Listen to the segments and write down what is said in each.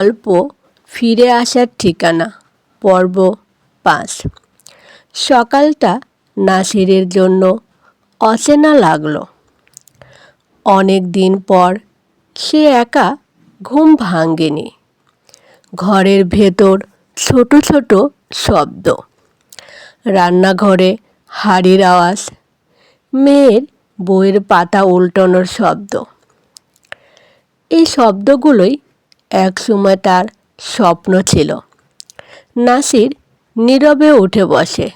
গল্প ফিরে আসার ঠিকানা পর্ব ৫। সকালটা নাসিরের জন্য অচেনা লাগলো। অনেক দিন পর সে একা ঘুম ভাঙেনি। ঘরের ভেতর ছোট ছোট শব্দ, রান্নাঘরে হাঁড়ির আওয়াজ, মেয়ের বইয়ের পাতা উল্টানোর শব্দ। এই শব্দগুলোই একসময় তার স্বপ্ন ছিল। নাসির নীরবে উঠে বসে,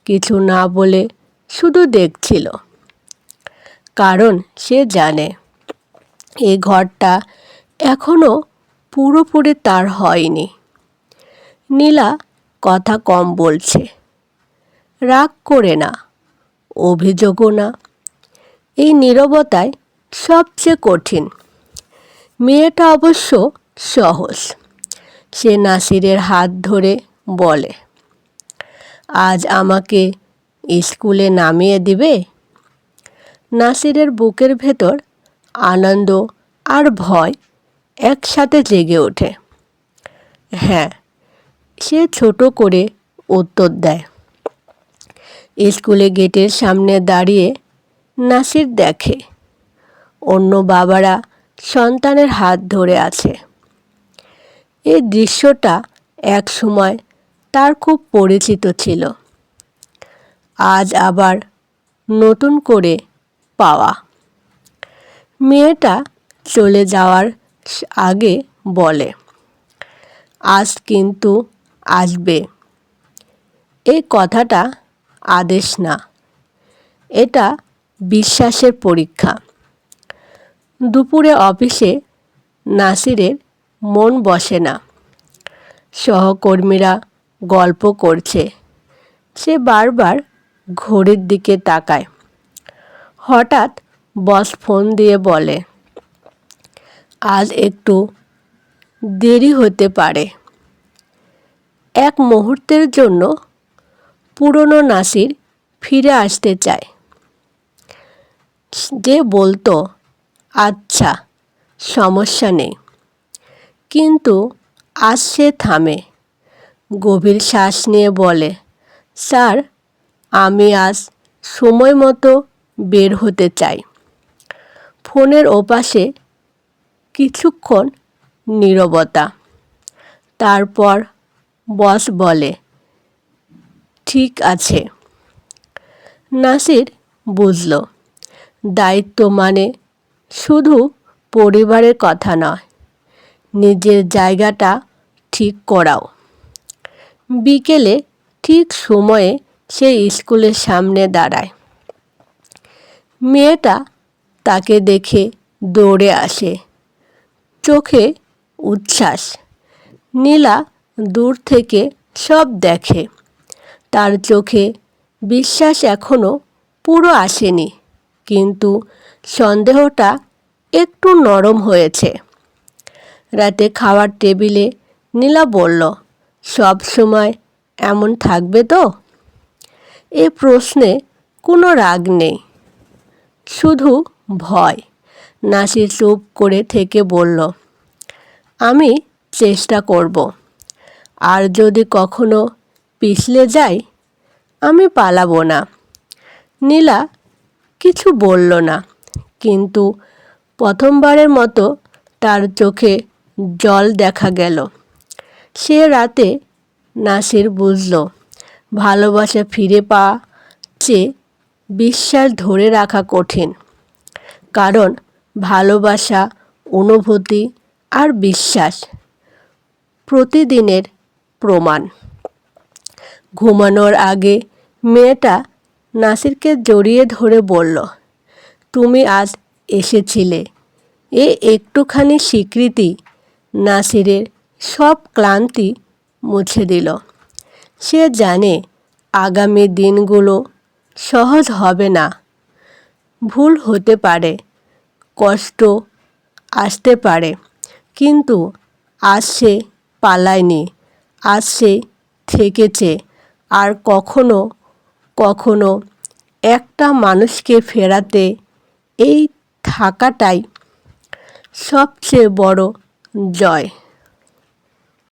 কিছু না বলে শুধু দেখছিল। কারণ সে জানে এই ঘরটা এখনো পুরোপুরি তার হয়নি। নীলা কথা কম বলছে, রাগ করে না, অভিযোগও না। এই নীরবতায় সবচেয়ে কঠিন। মেয়েটা অবশ্য সহজ। সে নাসিরের হাত ধরে বলে, আজ আমাকে স্কুলে নামিয়ে দিবে? নাসিরের বুকের ভেতর আনন্দ আর ভয় একসাথে জেগে ওঠে। হ্যাঁ, সে ছোট করে উত্তর দেয়। স্কুলে গেটের সামনে দাঁড়িয়ে নাসির দেখে অন্য বাবারা সন্তানের হাত ধরে আছে। এই দৃশ্যটা এক সময় তার খুব পরিচিত ছিল, আজ আবার নতুন করে পাওয়া। মেয়েটা চলে যাওয়ার আগে বলে, আজ কিন্তু আসবে। এই কথাটা আদেশ না, এটা বিশ্বাসের পরীক্ষা। দুপুরে অফিসে নাসিরের মন বসে না। সহকর্মীরা গল্প করছে, সে বারবার ঘড়ির দিকে তাকায়। হঠাৎ বস ফোন দিয়ে বলে, আজ একটু দেরি হতে পারে। এক মুহূর্তের জন্য পুরনো নাসির ফিরে আসতে চায়। যে বলতো, আচ্ছা সমস্যা নেই, কিন্তু আজ সে থামে, গভীর শ্বাস নিয়ে বলে, স্যার আমি আজ সময় মতো বের হতে চাই। ফোনের ওপাশে কিছুক্ষণ নীরবতা। তারপর বস বলে, ঠিক আছে। নাসির বুঝল, দায়িত্ব মানে শুধু পরিবারের কথা নয়, নিজের জায়গাটা ঠিক করাও। বিকেলে ঠিক সময়ে সে স্কুলের সামনে দাঁড়ায়। মেয়েটা তাকে দেখে দৌড়ে আসে, চোখে উচ্ছ্বাস। নীলা দূর থেকে সব দেখে, তার চোখে বিশ্বাস এখনো পুরো আসেনি, কিন্তু সন্দেহটা একটু নরম হয়েছে। রাতে খাওয়ার টেবিলে নীলা বলল, সব সময় এমন থাকবে তো? এ প্রশ্নে কোনো রাগ নেই, শুধু ভয়। নাসির চুপ করে থেকে বলল, আমি চেষ্টা করব। আর যদি কখনো পিছলে যাই, আমি পালাবো না। নীলা কিছু বলল না, কিন্তু প্রথমবারের মতো তার চোখে জল দেখা গেল। সে রাতে নাসির বুঝল, ভালোবাসা ফিরে পাওয়া চেয়ে বিশ্বাস ধরে রাখা কঠিন। কারণ ভালোবাসা, অনুভূতি আর বিশ্বাস প্রতিদিনের প্রমাণ। ঘুমানোর আগে মেয়েটা নাসিরকে জড়িয়ে ধরে বলল, তুমি আজ এসেছিলে, এ একটুখানি স্বীকৃতি নাসিরের সব ক্লান্তি মুছে দিল। সে জানে আগামী দিনগুলো সহজ হবে না, ভুল হতে পারে, কষ্ট আসতে পারে, কিন্তু আজ সে পালায়নি, আজ সে থেকেছে। আর কখনো কখনো একটা মানুষকে ফেরাতে এই থাকাটাই সবচেয়ে বড় জয়।